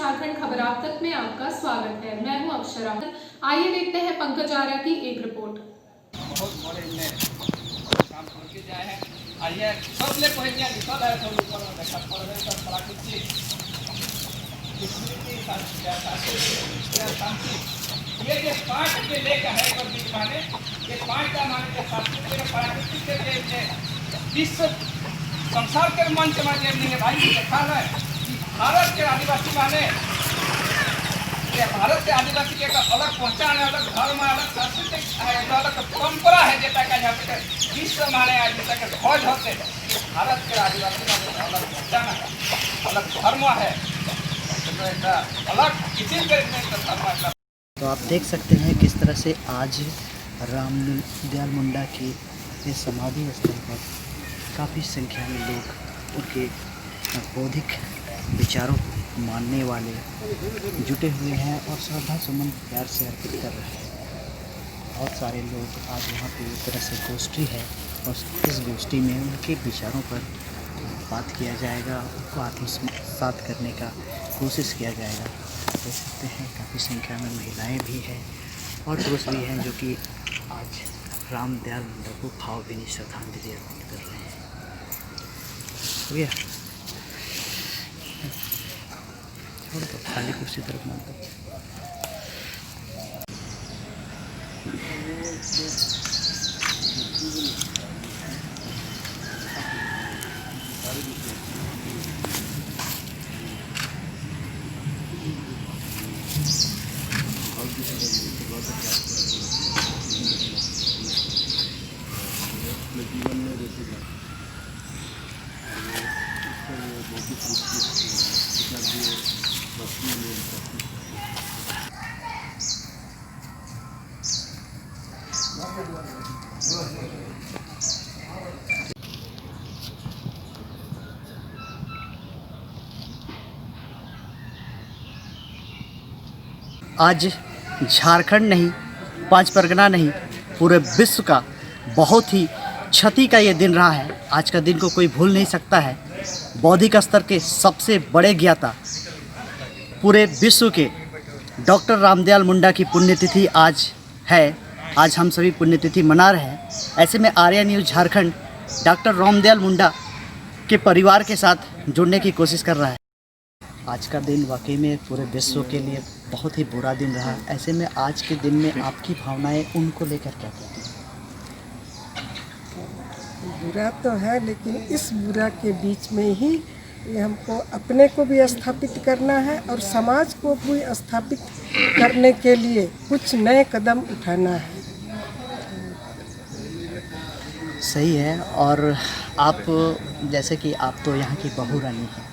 झारखंड खबर आप तक में आपका स्वागत है। मैं हूं अक्षरा। आइए देखते हैं पंकज आर्या की एक रिपोर्ट। बहुत बड़े में काम करके जाए हैं। आइए सब ले पहले निकल आए सब ऊपर में देखा पड़ रहे सब प्राकृतिक स्मृति शांति ये जो पांच के लेकर है और बीच माने ये पांच का माने के सांस्कृतिक प्राकृतिक के विश्व संसार के मंच में नहीं है भाई देखा है कि भारत के आदिवासी माने भारत के आदिवासी के अलग पहचान है, अलग धर्म है, अलग सांस्कृतिक है, अलग परंपरा है। जैसा का यहाँ पे विश्व माने जैसा के ध्वज होते हैं भारत के आदिवासी में अलग पहचान है, अलग धर्म है, अलग किसी के धर्म। तो आप देख सकते हैं किस तरह से आज रामदयाल मुंडा की इस समाधि स्थल पर काफ़ी संख्या में लोग उनके बौद्धिक विचारों को मानने वाले जुटे हुए हैं और श्रद्धा सुमन प्यार से अर्पित कर रहे हैं। बहुत सारे लोग आज यहाँ पे एक तरह से गोष्ठी है और इस गोष्ठी में उनके विचारों पर बात किया जाएगा, उनको आत्मसात करने का कोशिश किया जाएगा। देख सकते हैं काफ़ी संख्या में महिलाएं भी हैं और पुरुष भी हैं जो कि आज रामदयाल मुंडा को भावभीनी श्रद्धांजलि अर्पित कर रहे हैं। भैया छोड़ दो, खाली कुर्सी तरफ मत दो। जीवन में जैसे आज झारखंड नहीं, पांच परगना नहीं, पूरे विश्व का बहुत ही क्षति का ये दिन रहा है। आज का दिन को कोई भूल नहीं सकता है। बौद्धिक स्तर के सबसे बड़े ज्ञाता पूरे विश्व के डॉक्टर रामदयाल मुंडा की पुण्यतिथि आज है। आज हम सभी पुण्यतिथि मना रहे हैं। ऐसे में आर्या न्यूज़ झारखंड डॉक्टर रामदयाल मुंडा के परिवार के साथ जुड़ने की कोशिश कर रहा है। आज का दिन वाकई में पूरे विश्व के लिए बहुत ही बुरा दिन रहा। ऐसे में आज के दिन में आपकी भावनाएं उनको लेकर क्या कहती हैं? बुरा तो है, लेकिन इस बुरा के बीच में ही ये हमको अपने को भी स्थापित करना है और समाज को भी स्थापित करने के लिए कुछ नए कदम उठाना है। सही है। और आप जैसे कि आप तो यहाँ की बहू रानी हैं,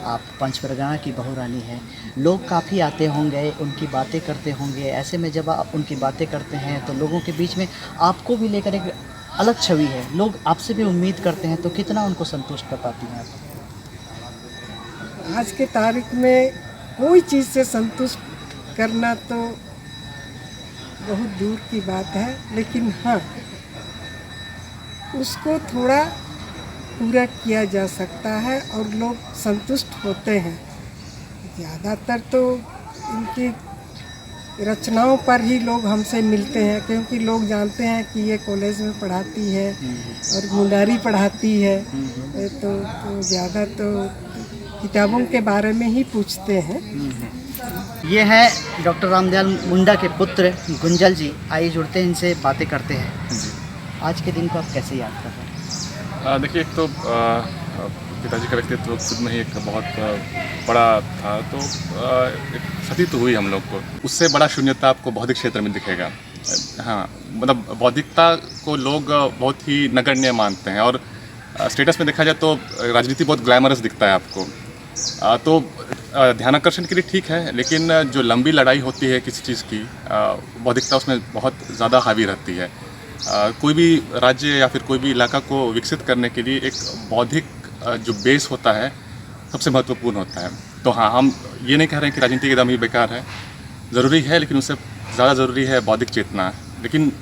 आप पंच परगना की बहू रानी हैं, लोग काफ़ी आते होंगे, उनकी बातें करते होंगे। ऐसे में जब आप उनकी बातें करते हैं तो लोगों के बीच में आपको भी लेकर एक अलग छवि है, लोग आपसे भी उम्मीद करते हैं, तो कितना उनको संतुष्ट कर पाती हैं आप? आज के तारीख में कोई चीज़ से संतुष्ट करना तो बहुत दूर की बात है, लेकिन हाँ उसको थोड़ा पूरा किया जा सकता है और लोग संतुष्ट होते हैं। ज़्यादातर तो इनकी रचनाओं पर ही लोग हमसे मिलते हैं, क्योंकि लोग जानते हैं कि ये कॉलेज में पढ़ाती है और मुंडारी पढ़ाती है, तो ज़्यादा तो किताबों के बारे में ही पूछते हैं। ये है डॉक्टर रामदयाल मुंडा के पुत्र गुंजल जी। आइए जुड़ते हैं, इनसे बातें करते हैं। आज के दिन को आप कैसे याद कर रहे हैं? देखिए, एक तो पिताजी का व्यक्तित्व खुद में ही एक बहुत बड़ा था, तो एक क्षति तो हुई हम लोग को। उससे बड़ा शून्यता आपको बौद्धिक क्षेत्र में दिखेगा। हाँ, मतलब बौद्धिकता को लोग बहुत ही नगण्य मानते हैं और स्टेटस में देखा जाए तो राजनीति बहुत ग्लैमरस दिखता है आपको। तो ध्यानाकर्षण के लिए ठीक है, लेकिन जो लंबी लड़ाई होती है किसी चीज़ की, बौद्धिकता उसमें बहुत ज़्यादा हावी रहती है। कोई भी राज्य या फिर कोई भी इलाका को विकसित करने के लिए एक बौद्धिक जो बेस होता है सबसे महत्वपूर्ण होता है। तो हाँ, हम ये नहीं कह रहे हैं कि राजनीति एकदम ही बेकार है, ज़रूरी है, लेकिन उससे ज़्यादा ज़रूरी है बौद्धिक चेतना। लेकिन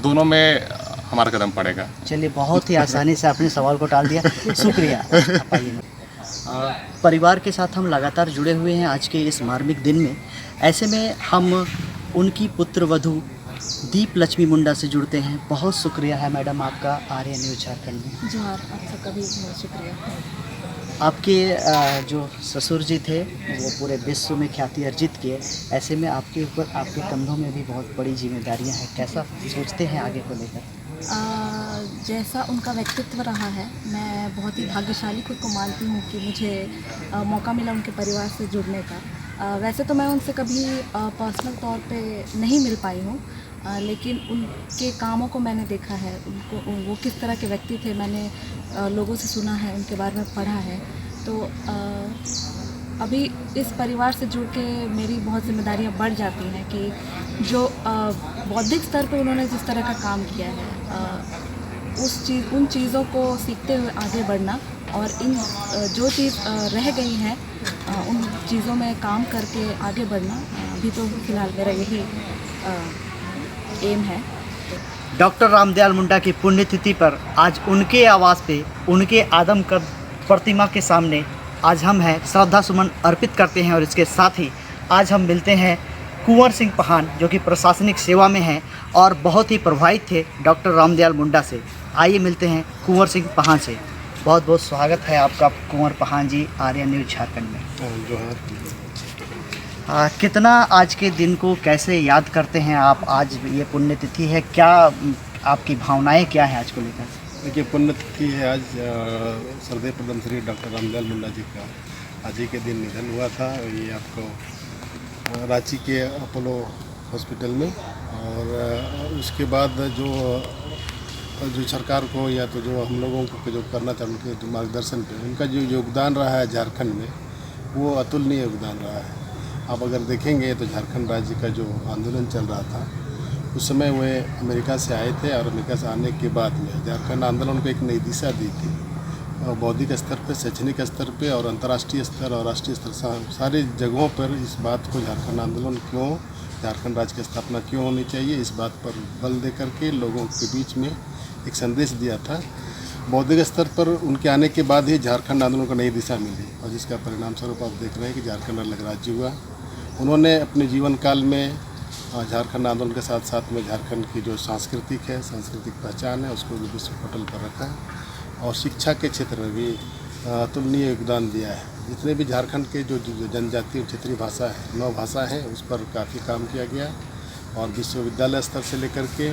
दोनों में हमारा कदम पड़ेगा। चलिए, बहुत ही आसानी से आपने सवाल को टाल दिया, शुक्रिया। परिवार के साथ हम लगातार जुड़े हुए हैं आज के इस मार्मिक दिन में। ऐसे में हम उनकी पुत्रवधू दीप लक्ष्मी मुंडा से जुड़ते हैं। बहुत शुक्रिया है मैडम आपका आर्य न्यूज़ झारखंड में। जोहार, आप सबका भी बहुत शुक्रिया। आपके जो ससुर जी थे वो पूरे विश्व में ख्याति अर्जित किए, ऐसे में आपके ऊपर, आपके कंधों में भी बहुत बड़ी जिम्मेदारियां हैं। कैसा सोचते हैं आगे को लेकर? जैसा उनका व्यक्तित्व रहा है, मैं बहुत ही भाग्यशाली खुद को मानती हूँ कि मुझे मौका मिला उनके परिवार से जुड़ने का। वैसे तो मैं उनसे कभी पर्सनल तौर पे नहीं मिल पाई हूँ, लेकिन उनके कामों को मैंने देखा है। उनको, वो किस तरह के व्यक्ति थे, मैंने लोगों से सुना है, उनके बारे में पढ़ा है। तो अभी इस परिवार से जुड़ के मेरी बहुत जिम्मेदारियां बढ़ जाती हैं कि जो बौद्धिक स्तर पर उन्होंने जिस तरह का काम किया है, उन चीज़ों को सीखते हुए आगे बढ़ना, और इन जो चीज़ रह गई हैं उन चीज़ों में काम करके आगे बढ़ना। अभी तो फिलहाल मेरा यही एम है। डॉक्टर रामदयाल मुंडा की पुण्यतिथि पर आज उनके आवास पे, उनके आदमकद प्रतिमा के सामने आज हम हैं, श्रद्धा सुमन अर्पित करते हैं। और इसके साथ ही आज हम मिलते हैं कुंवर सिंह पहान, जो कि प्रशासनिक सेवा में हैं और बहुत ही प्रभावित थे डॉक्टर रामदयाल मुंडा से। आइए मिलते हैं कुंवर सिंह पहान से। बहुत बहुत स्वागत है आपका कुंवर पहान जी आर्य न्यूज़ झारखंड में। कितना आज के दिन को कैसे याद करते हैं आप? आज ये पुण्यतिथि है, क्या आपकी भावनाएं क्या हैं आज को लेकर? देखिए, पुण्यतिथि है आज। श्रद्धेय पद्म श्री डॉक्टर रामदयाल मुंडा जी का आज ही के दिन निधन हुआ था। ये आपको रांची के अपोलो हॉस्पिटल में, और उसके बाद जो सरकार को या तो जो हम लोगों को जो करना था, उनके जो मार्गदर्शन पे उनका जो योगदान रहा है झारखंड में, वो अतुलनीय योगदान रहा है। आप अगर देखेंगे तो झारखंड राज्य का जो आंदोलन चल रहा था, उस समय वे अमेरिका से आए थे, और अमेरिका से आने के बाद में झारखंड आंदोलन को एक नई दिशा दी थी। और बौद्धिक स्तर पे, शैक्षणिक स्तर पे और अंतर्राष्ट्रीय स्तर और राष्ट्रीय स्तर, सारी जगहों पर इस बात को, झारखंड आंदोलन क्यों, झारखंड राज्य की स्थापना क्यों होनी चाहिए, इस बात पर बल दे करके लोगों के बीच में एक संदेश दिया था। बौद्धिक स्तर पर उनके आने के बाद ही झारखंड आंदोलन को नई दिशा मिली, और जिसका परिणाम स्वरूप आप देख रहे हैं कि झारखंड अलग राज्य हुआ। उन्होंने अपने जीवन काल में झारखंड आंदोलन के साथ साथ में झारखंड की जो सांस्कृतिक पहचान है, उसको भी विश्व पटल पर रखा है, और शिक्षा के क्षेत्र में भी अतुलनीय योगदान दिया है। जितने भी झारखंड के जो जनजातीय क्षेत्रीय भाषा है, 9 भाषा हैं, उस पर काफ़ी काम किया गया, और विश्वविद्यालय स्तर से लेकर के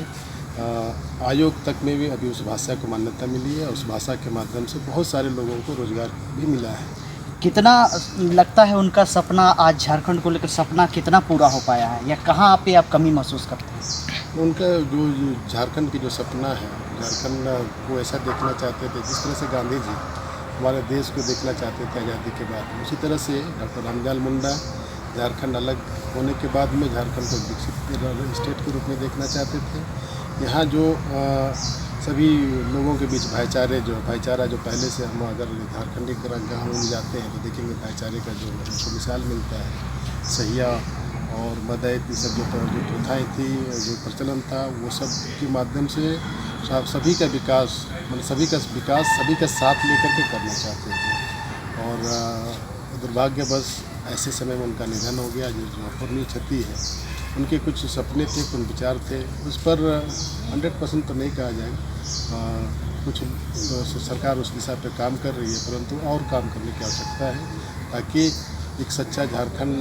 आयोग तक में भी अभी उस भाषा को मान्यता मिली है। उस भाषा के माध्यम से बहुत सारे लोगों को रोजगार भी मिला है। कितना लगता है उनका सपना, आज झारखंड को लेकर सपना कितना पूरा हो पाया है, या कहाँ पे आप कमी महसूस करते हैं? उनका जो झारखंड की जो सपना है, झारखंड को ऐसा देखना चाहते थे जिस तरह से गांधी जी हमारे देश को देखना चाहते थे आज़ादी के बाद, उसी तरह से डॉक्टर रामदयाल मुंडा झारखंड अलग होने के बाद में झारखंड को विकसित स्टेट के रूप में देखना चाहते थे। यहाँ जो सभी लोगों के बीच भाईचारा जो पहले से, हम अगर झारखंडी गाँव में जाते हैं तो देखेंगे भाईचारे का जो मिसाल मिलता है। सहिया और मदद, सब जो प्रथाएँ थी, जो प्रचलन था, वो सब के माध्यम से सभी का विकास, मतलब सभी का साथ लेकर के करना चाहते थे। और दुर्भाग्यवश ऐसे समय में उनका निधन हो गया, जो अपूर्णीय क्षति है। उनके कुछ सपने थे, कुछ विचार थे, उस पर 100% तो नहीं कहा जाए, कुछ सरकार उस दिशा पर काम कर रही है, परंतु और काम करने की आवश्यकता है, ताकि एक सच्चा झारखंड,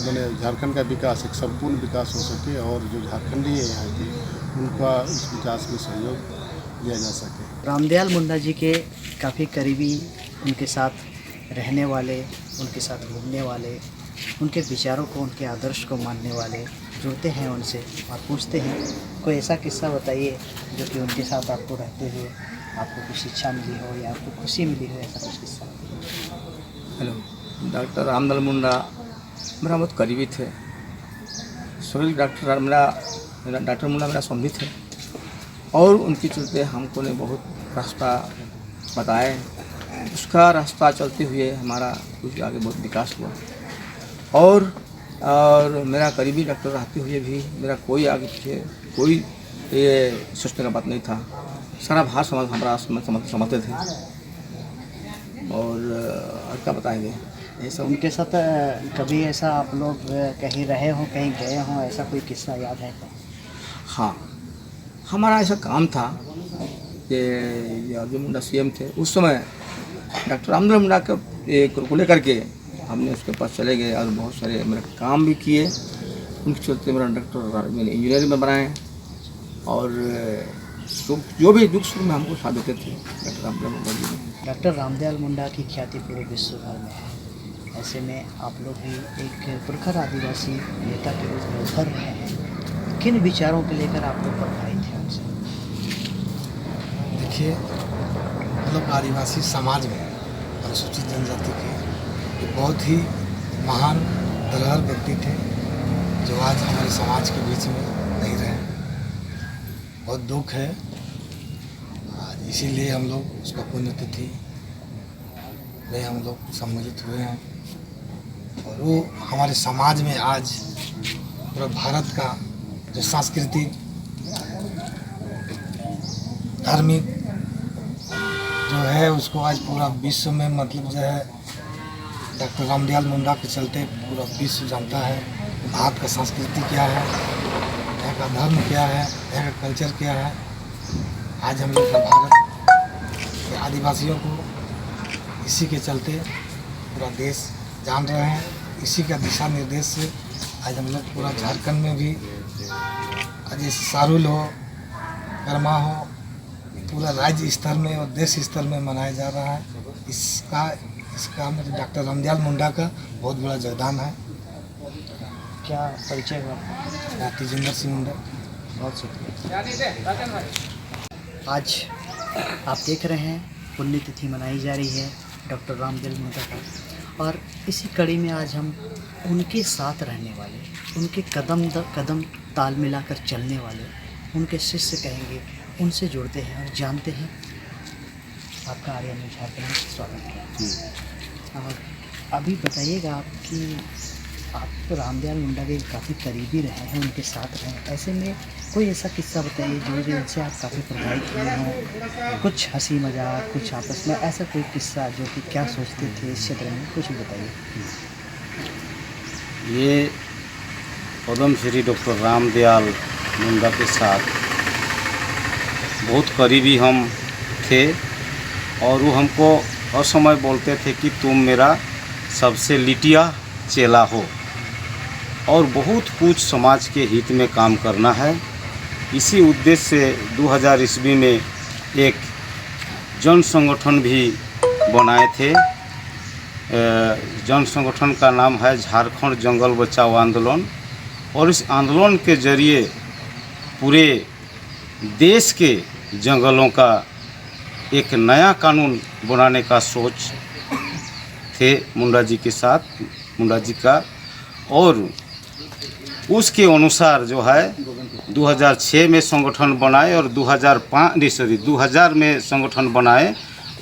मैंने झारखंड का विकास, एक संपूर्ण विकास हो सके, और जो झारखंडी है यहाँ की, उनका उस विकास में सहयोग लिया जा सके। रामदयाल मुंडा जी के काफ़ी करीबी, उनके साथ रहने वाले, उनके साथ घूमने वाले, उनके विचारों को, उनके आदर्श को मानने वाले जुड़ते हैं उनसे और पूछते हैं। कोई ऐसा किस्सा बताइए जो कि उनके साथ आपको रहते हुए आपको कुछ शिक्षा मिली हो या आपको खुशी मिली हो, ऐसा कुछ किस्सा? हेलो, डॉक्टर रामदयाल मुंडा मेरा बहुत करीबी थे। स्वर्गीय डॉक्टर मुंडा मेरा समधी थे, और उनके चलते हमको ने बहुत रास्ता बताए। उसका रास्ता चलते हुए हमारा कुछ आगे बहुत विकास हुआ, और मेरा करीबी डॉक्टर रहते हुए भी मेरा कोई आगे पीछे कोई ये सोचने का बात नहीं था। सारा भाषा हमारा समझते थे। और क्या बताएंगे, ये सब। उनके साथ कभी ऐसा आप लोग कहीं रहे हो, कहीं गए हो, ऐसा कोई किस्सा याद है क्या? हाँ, हमारा ऐसा काम था कि अर्जुन मुंडा सीएम थे उस समय, डॉक्टर रामदेव मुंडा को लेकर के हमने उसके पास चले गए और बहुत सारे मेरे काम भी किए। उनके चलते मेरा डॉक्टर मैंने इंजीनियरिंग में बनाए और जो भी दुख सुख में हमको साथ देते थे डॉक्टर रामदेव मुंडा जी ने। डॉक्टर रामदयाल मुंडा की ख्याति पूरे विश्व भर में है। ऐसे में आप लोग भी एक प्रखर आदिवासी नेता के रूप में उभर रहे हैं। किन विचारों को लेकर आप लोग प्रभावित हैं उनसे? देखिए, हम लोग आदिवासी समाज में अनुसूचित जनजाति के एक बहुत ही महान दरहर व्यक्ति थे जो आज हमारे समाज के बीच में नहीं रहे। बहुत दुख है, इसीलिए हम लोग उसका पुण्यतिथि में हम लोग सम्मिलित हुए हैं। और वो हमारे समाज में आज पूरा भारत का जो सांस्कृतिक धार्मिक जो है उसको आज पूरा विश्व में मतलब जो है डॉक्टर रामदयाल मुंडा के चलते पूरा विश्व जानता है भारत का संस्कृति क्या है, यहाँ का धर्म क्या है, यहाँ का कल्चर क्या है। आज हम लोग का भारत के आदिवासियों को इसी के चलते पूरा देश जान रहे हैं। इसी का दिशा निर्देश से आज हम लोग पूरा झारखंड में भी आज सारुल हो, कर्मा हो, पूरा राज्य स्तर में और देश स्तर में मनाया जा रहा है। इसका मेरे डॉक्टर रामदयाल मुंडा का बहुत बड़ा योगदान है। क्या परिचय हुआ? तेजिंदर सिंह मुंडा। बहुत शुक्रिया। आज आप देख रहे हैं पुण्यतिथि मनाई जा रही है डॉक्टर रामदयाल मुंडा का, और इसी कड़ी में आज हम उनके साथ रहने वाले, उनके कदम ताल मिलाकर चलने वाले, उनके शिष्य कहेंगे, उनसे जुड़ते हैं और जानते हैं। आपका आर्या न्यूज़ झारखंड में स्वागत है। और अभी बताइएगा आप कि आप तो रामदयाल मुंडा के काफ़ी करीबी रहे हैं, उनके साथ रहे हैं। ऐसे में कोई ऐसा किस्सा बताइए जो जिनसे आप काफ़ी प्रभावित हुए हों, कुछ हंसी मजाक, कुछ आपस में ऐसा कोई किस्सा जो कि क्या सोचते थे इस क्षेत्र में, कुछ भी बताइए। ये पद्म श्री डॉक्टर रामदयाल मुंडा के साथ बहुत करीबी हम थे और वो हमको हर समय बोलते थे कि तुम मेरा सबसे लिटिया चेला हो और बहुत कुछ समाज के हित में काम करना है। इसी उद्देश्य से 2000 ईस्वी में एक जन संगठन भी बनाए थे। जन संगठन का नाम है झारखंड जंगल बचाओ आंदोलन, और इस आंदोलन के जरिए पूरे देश के जंगलों का एक नया कानून बनाने का सोच थे मुंडा जी के साथ, मुंडा जी का। और उसके अनुसार जो है 2006 में संगठन बनाए और 2000 में संगठन बनाए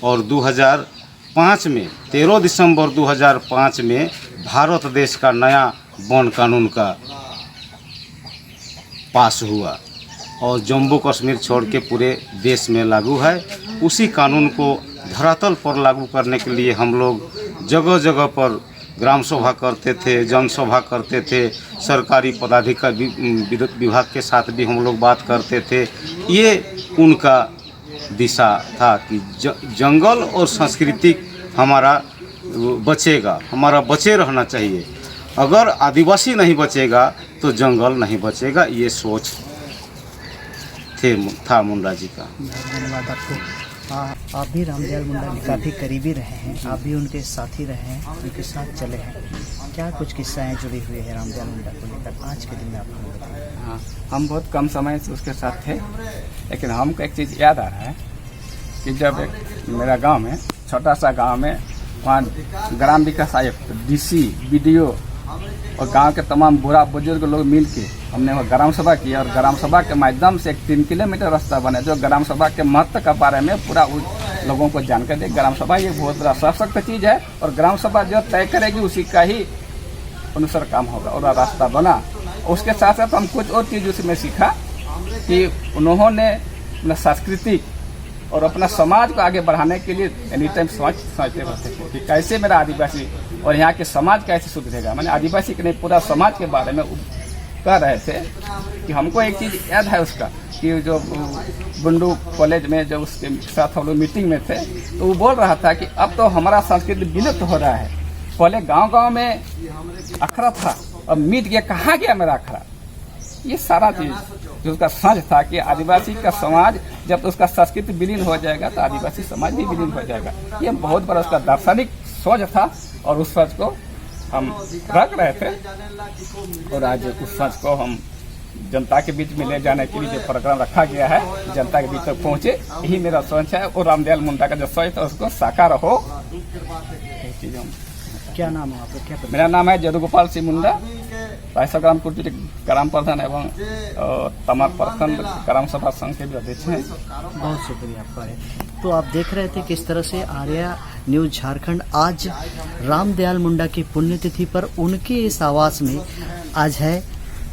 और 2005 में 13 दिसंबर 2005 में भारत देश का नया वन कानून का पास हुआ और जम्मू कश्मीर छोड़ के पूरे देश में लागू है। उसी कानून को धरातल पर लागू करने के लिए हम लोग जगह जगह पर ग्राम सभा करते थे, जनसभा करते थे, सरकारी पदाधिकारी विभाग के साथ भी हम लोग बात करते थे। ये उनका दिशा था कि जंगल और सांस्कृतिक हमारा बचेगा, हमारा बचे रहना चाहिए। अगर आदिवासी नहीं बचेगा तो जंगल नहीं बचेगा, ये सोच था मुंडा जी का। धन्यवाद आपको। आप भी रामदयाल मुंडा के काफ़ी करीबी रहे हैं, आप भी उनके साथी रहे हैं, उनके साथ चले हैं। क्या कुछ किस्साएँ जुड़ी हुई है रामदयाल मुंडा को लेकर आज के दिन में आपको बताएं? हाँ, हम बहुत कम समय से उसके साथ थे, लेकिन हमको एक चीज़ याद आ रहा है कि जब एक मेरा गांव में, छोटा सा गांव में, वहाँ ग्राम विकास आयुक्त, डीसी, बीडीओ और गांव के तमाम बूढ़ा बुजुर्ग लोग मिल के हमने वह ग्राम सभा की और ग्राम सभा के माध्यम से एक 3 किलोमीटर रास्ता बने जो ग्राम सभा के महत्व के बारे में पूरा लोगों को जानकारी दे। ग्राम सभा ये बहुत बड़ा सशक्त चीज़ है और ग्राम सभा जो तय करेगी उसी का ही अनुसार काम होगा और रास्ता बना। उसके साथ साथ हम कुछ और चीज़ उसमें सीखा कि उन्होंने अपना सांस्कृतिक और अपना समाज को आगे बढ़ाने के लिए एनी टाइम सोचते रहते थे कि कैसे मेरा आदिवासी और यहाँ के समाज कैसे सुधरेगा। मैंने आदिवासी के नहीं पूरा समाज के बारे में कह रहे थे कि हमको एक चीज़ याद है उसका कि जो बुंडू कॉलेज में जब उसके साथ हम लोग मीटिंग में थे तो वो बोल रहा था कि अब तो हमारा संस्कृति विलुप्त हो रहा है। पहले गांव-गांव में अखड़ा था, अब मिट गया, कहाँ गया मेरा अखड़ा। ये सारा चीज़ जो उसका समझ था कि आदिवासी का समाज जब उसका संस्कृति विलीन हो जाएगा तो आदिवासी समाज भी विलीन हो जाएगा। ये बहुत बड़ा उसका दार्शनिक सोच था और उस सोच को हम रख रहे थे और आज उस सोच को हम जनता के बीच में ले जाने के लिए जो प्रोग्राम रखा गया है, जनता के बीच तक पहुँचे, यही मेरा सोच है। और रामदयाल मुंडा का जो सोच था उसको साकार हो। क्या नाम है आपका? क्या मेरा नाम है जदुगोपाल सिंह मुंडा, 500 ग्राम कुटी ग्राम प्रधान एवं तमाम प्रखंड ग्राम सभा संघ के भी अध्यक्ष हैं। बहुत शुक्रिया आपका। तो आप देख रहे थे किस तरह से आर्या न्यूज झारखंड आज रामदयाल मुंडा की पुण्यतिथि पर उनके इस आवास में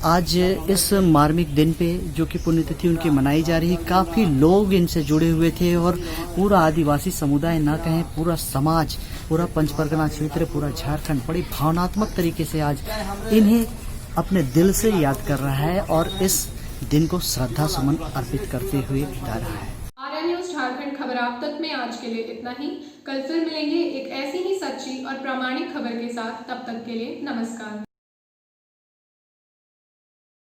आज इस मार्मिक दिन पे जो कि पुण्यतिथि उनकी मनाई जा रही है, काफ़ी लोग इनसे जुड़े हुए थे और पूरा आदिवासी समुदाय ना कहें पूरा समाज, पूरा पंच परगना क्षेत्र, पूरा झारखंड बड़ी भावनात्मक तरीके से आज इन्हें अपने दिल से याद कर रहा है और इस दिन को श्रद्धा सुमन अर्पित करते हुए बिता रहा है। आर्या न्यूज झारखंड खबर आप तक में आज के लिए इतना ही। कल फिर मिलेंगे एक ऐसी ही सच्ची और प्रामाणिक खबर के साथ। तब तक के लिए नमस्कार।